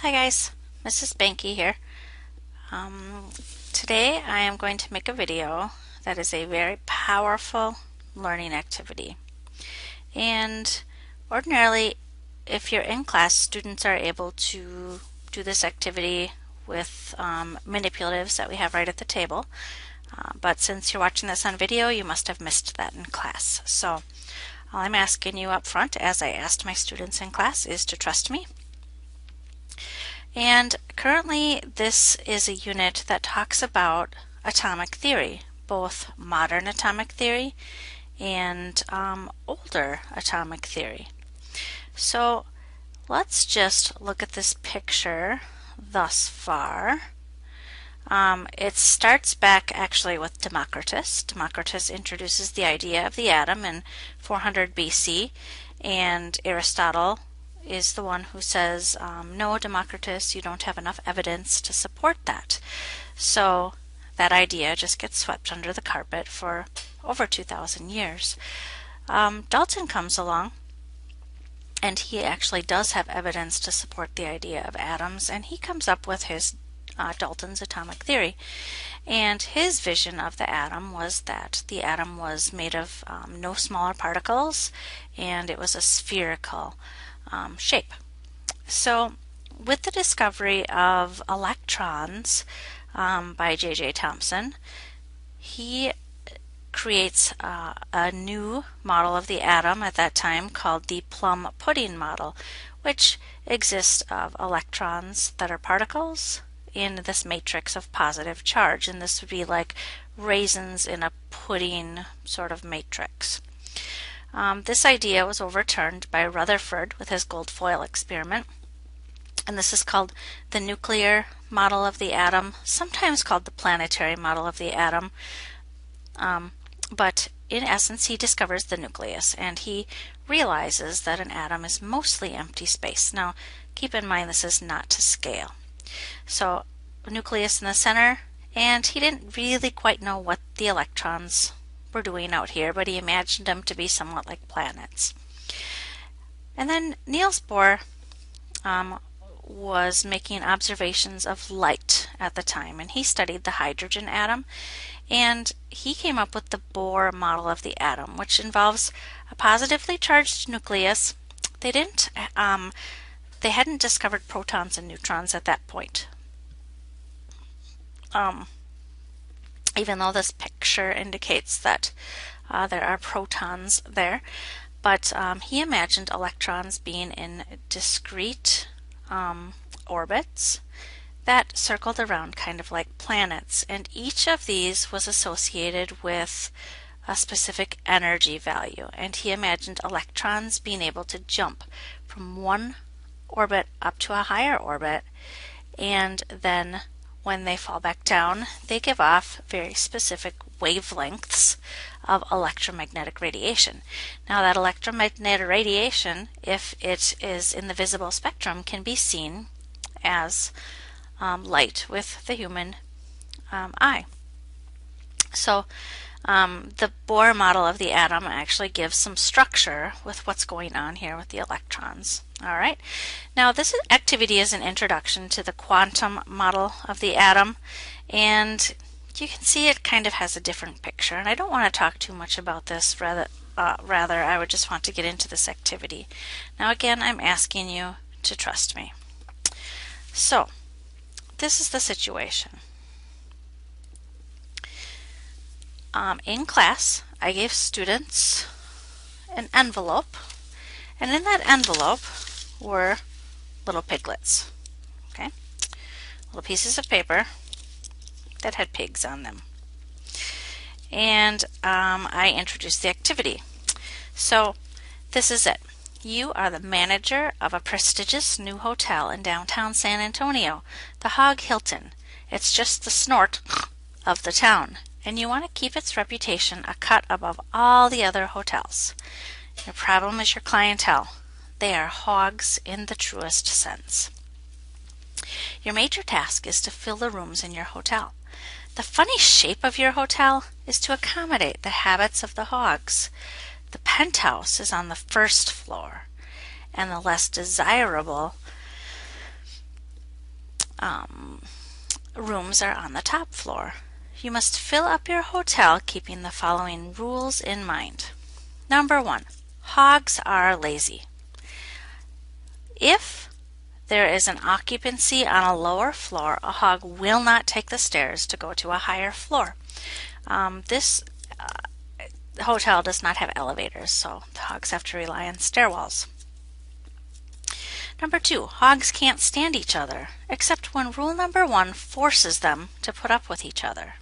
Hi guys, Mrs. Banky here. Today I am going to make a video that is a very powerful learning activity. And ordinarily, if you're in class, students are able to do this activity with manipulatives that we have right at the table. But since you're watching this on video, you must have missed that in class. So all I'm asking you up front, as I asked my students in class, is to trust me. And currently this is a unit that talks about atomic theory, both modern atomic theory and older atomic theory. So let's just look at this picture thus far. It starts back actually with Democritus. Democritus introduces the idea of the atom in 400 BC, and Aristotle is the one who says, no, Democritus, you don't have enough evidence to support that. So that idea just gets swept under the carpet for over 2,000 years. Dalton comes along, and he actually does have evidence to support the idea of atoms, and he comes up with his Dalton's atomic theory. And his vision of the atom was that the atom was made of no smaller particles, and it was a spherical shape. So with the discovery of electrons by J.J. Thomson, he creates a new model of the atom at that time called the plum pudding model, which exists of electrons that are particles in this matrix of positive charge, and this would be like raisins in a pudding sort of matrix. This idea was overturned by Rutherford with his gold foil experiment, and this is called the nuclear model of the atom, sometimes called the planetary model of the atom, but in essence he discovers the nucleus, and he realizes that an atom is mostly empty space. Now keep in mind this is not to scale. So nucleus in the center, and he didn't really quite know what the electrons were doing out here, but he imagined them to be somewhat like planets. And then Niels Bohr was making observations of light at the time, and he studied the hydrogen atom, and he came up with the Bohr model of the atom, which involves a positively charged nucleus. They hadn't discovered protons and neutrons at that point. Even though this picture indicates that there are protons there, but he imagined electrons being in discrete orbits that circled around kind of like planets, and each of these was associated with a specific energy value, and he imagined electrons being able to jump from one orbit up to a higher orbit, and then when they fall back down, they give off very specific wavelengths of electromagnetic radiation. Now that electromagnetic radiation, if it is in the visible spectrum, can be seen as light with the human eye. So the Bohr model of the atom actually gives some structure with what's going on here with the electrons. All right. Now this activity is an introduction to the quantum model of the atom, and you can see it kind of has a different picture. And I don't want to talk too much about this. Rather, I would just want to get into this activity. Now again, I'm asking you to trust me. So this is the situation. In class, I gave students an envelope, and in that envelope were little piglets, okay? Little pieces of paper that had pigs on them. And I introduced the activity. So this is it. You are the manager of a prestigious new hotel in downtown San Antonio, the Hog Hilton. It's just the snort of the town, and you want to keep its reputation a cut above all the other hotels. Your problem is your clientele. They are hogs in the truest sense. Your major task is to fill the rooms in your hotel. The funny shape of your hotel is to accommodate the habits of the hogs. The penthouse is on the first floor, and the less desirable rooms are on the top floor. You must fill up your hotel keeping the following rules in mind. Number 1, hogs are lazy. If there is an occupancy on a lower floor, a hog will not take the stairs to go to a higher floor. This hotel does not have elevators, so the hogs have to rely on stairwells. Number 2, hogs can't stand each other, except when rule number 1 forces them to put up with each other.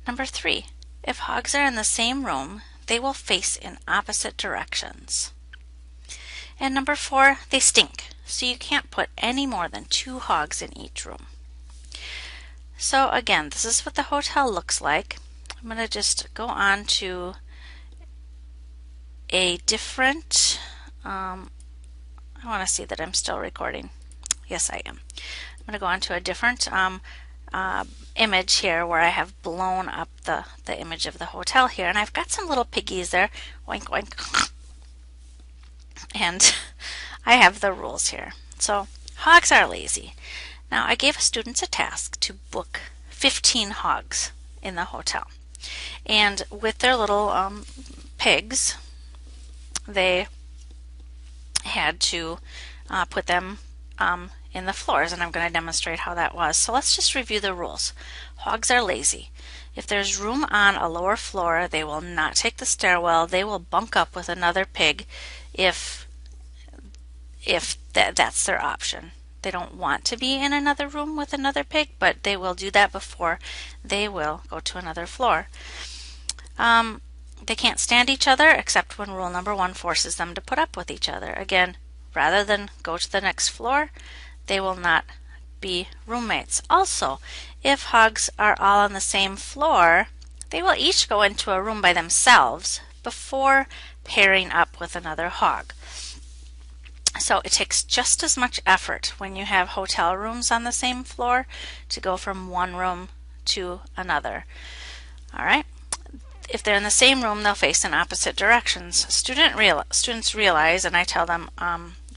Number 3, if hogs are in the same room, they will face in opposite directions. And number 4, they stink, so you can't put any more than 2 hogs in each room. So again, this is what the hotel looks like. I'm going to just go on to a different, I want to see that I'm still recording. Yes, I am. I'm going to go on to a different image here where I have blown up the image of the hotel here, and I've got some little piggies there. Oink, oink. And I have the rules here. So hogs are lazy. Now I gave students a task to book 15 hogs in the hotel. And with their little pigs, they had to put them in the floors, and I'm going to demonstrate how that was. So let's just review the rules. Hogs are lazy. If there's room on a lower floor, they will not take the stairwell. They will bunk up with another pig if that's their option. They don't want to be in another room with another pig, but they will do that before they will go to another floor. They can't stand each other except when rule number 1 forces them to put up with each other. Again, rather than go to the next floor, they will not be roommates. Also, if hogs are all on the same floor, they will each go into a room by themselves before pairing up with another hog. So it takes just as much effort when you have hotel rooms on the same floor to go from one room to another. All right. If they're in the same room, they'll face in opposite directions. Students realize, and I tell them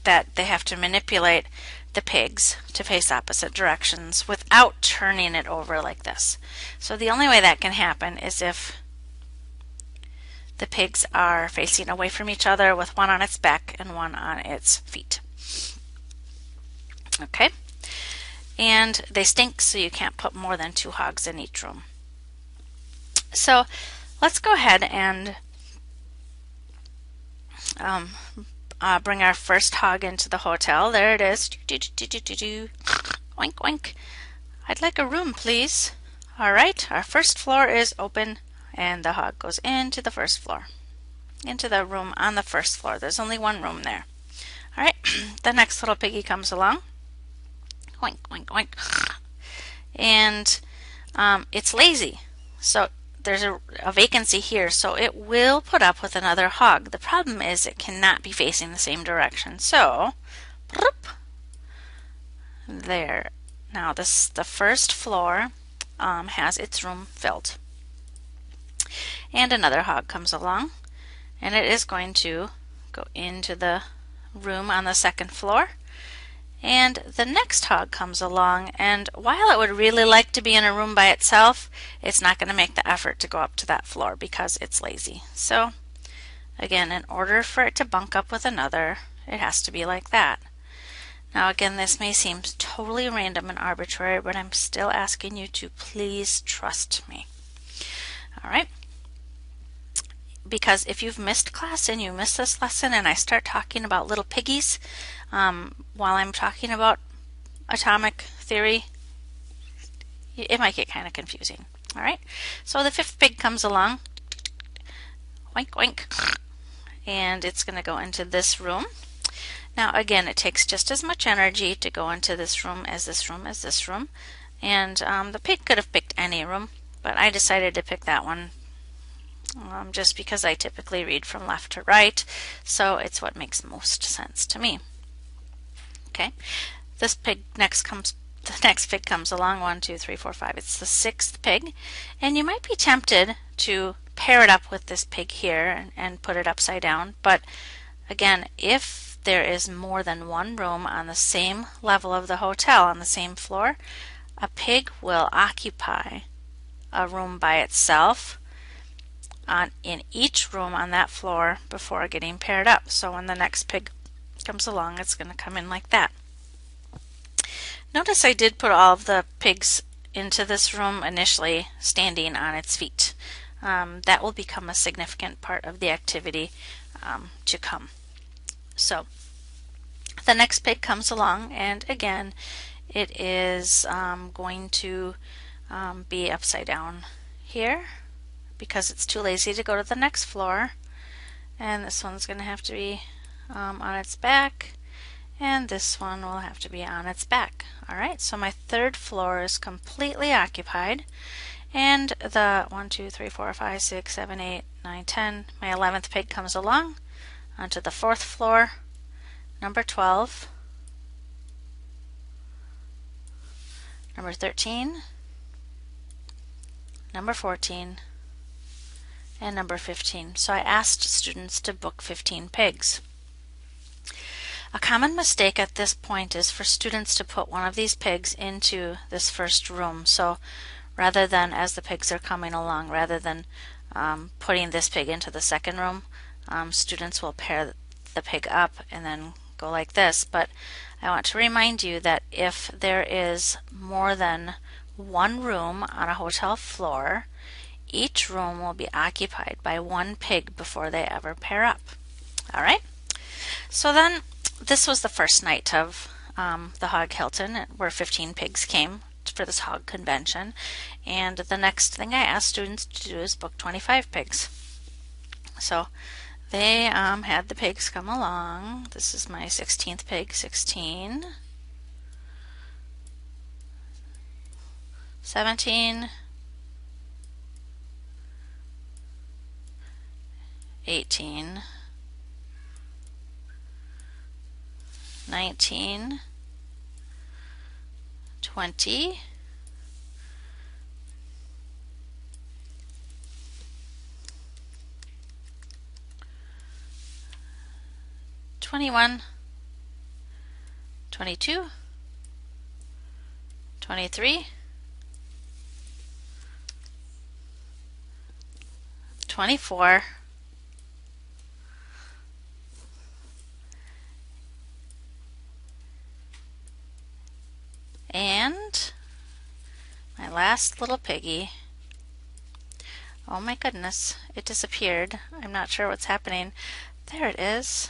that they have to manipulate the pigs to face opposite directions without turning it over like this. So the only way that can happen is if the pigs are facing away from each other with one on its back and one on its feet. Okay? And they stink, so you can't put more than 2 hogs in each room. So let's go ahead and bring our first hog into the hotel. There it is. Oink, oink. I'd like a room, please. All right, our first floor is open, and the hog goes into the first floor, into the room on the first floor. There's only one room there. All right, the next little piggy comes along. Oink, oink, oink. And it's lazy, so there's a vacancy here, so it will put up with another hog. The problem is it cannot be facing the same direction. So, there. Now the first floor has its room filled. And another hog comes along, and it is going to go into the room on the second floor. And the next hog comes along, and while it would really like to be in a room by itself, it's not going to make the effort to go up to that floor because it's lazy. So again, in order for it to bunk up with another, it has to be like that. Now again, this may seem totally random and arbitrary, but I'm still asking you to please trust me. All right? Because if you've missed class and you miss this lesson and I start talking about little piggies while I'm talking about atomic theory, it might get kind of confusing. All right, so the fifth pig comes along, oink oink, and it's going to go into this room. Now again, it takes just as much energy to go into this room as this room as this room, and the pig could have picked any room, but I decided to pick that one just because I typically read from left to right, so it's what makes most sense to me. Okay, the next pig comes along. 1, 2, 3, 4, 5. It's the sixth pig, and you might be tempted to pair it up with this pig here and put it upside down. But again, if there is more than one room on the same level of the hotel, on the same floor, a pig will occupy a room by itself in each room on that floor before getting paired up. So when the next pig comes along, it's going to come in like that. Notice I did put all of the pigs into this room initially standing on its feet. That will become a significant part of the activity to come. So the next pig comes along, and again it is going to be upside down here because it's too lazy to go to the next floor, and this one's going to have to be on its back, and this one will have to be on its back. Alright, so my third floor is completely occupied, and the 1, 2, 3, 4, 5, 6, 7, 8, 9, 10, my 11th pig comes along onto the fourth floor, number 12, number 13, number 14, and number 15. So I asked students to book 15 pigs. A common mistake at this point is for students to put one of these pigs into this first room. So rather than, as the pigs are coming along, rather than putting this pig into the second room, students will pair the pig up and then go like this. But I want to remind you that if there is more than one room on a hotel floor, each room will be occupied by one pig before they ever pair up. Alright? So then, this was the first night of the Hog Hilton, where 15 pigs came for this hog convention. And the next thing I asked students to do is book 25 pigs. So they had the pigs come along. This is my 16th pig, 16, 17, 18, 19, 20, 21, 22, 23, 24, and my last little piggy. Oh my goodness, it disappeared. I'm not sure what's happening. There it is.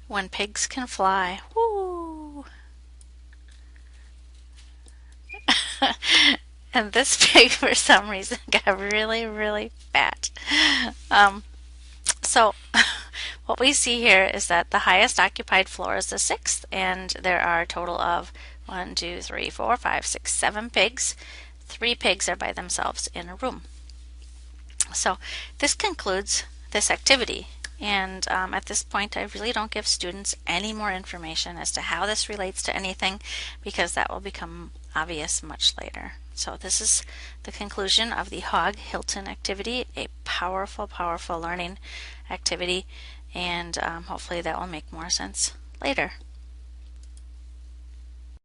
When pigs can fly. Woo! And this pig, for some reason, got really, really fat. So what we see here is that the highest occupied floor is the 6th, and there are a total of 1, 2, 3, 4, 5, 6, 7 pigs. 3 pigs are by themselves in a room. So this concludes this activity, and at this point I really don't give students any more information as to how this relates to anything, because that will become obvious much later. So this is the conclusion of the Hog Hilton activity, a powerful, powerful learning activity, and hopefully that will make more sense later.